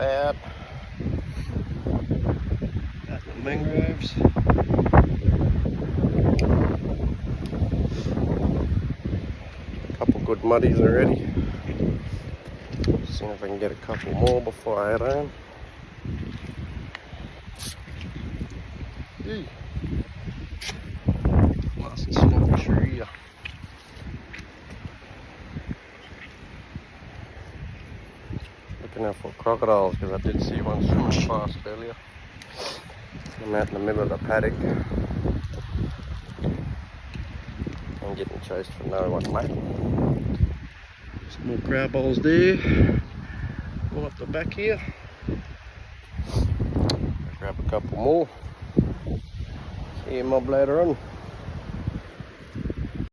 about the mangroves. Couple good muddies already. See if I can get a couple more before I head home. Eee. Nice and snowy through here. Looking out for crocodiles because I did see one swimming past earlier. I'm out in the middle of the paddock. I'm getting chased for no one, mate. Some more crab bowls there. All up the back here. Grab a couple more. See you mob later on.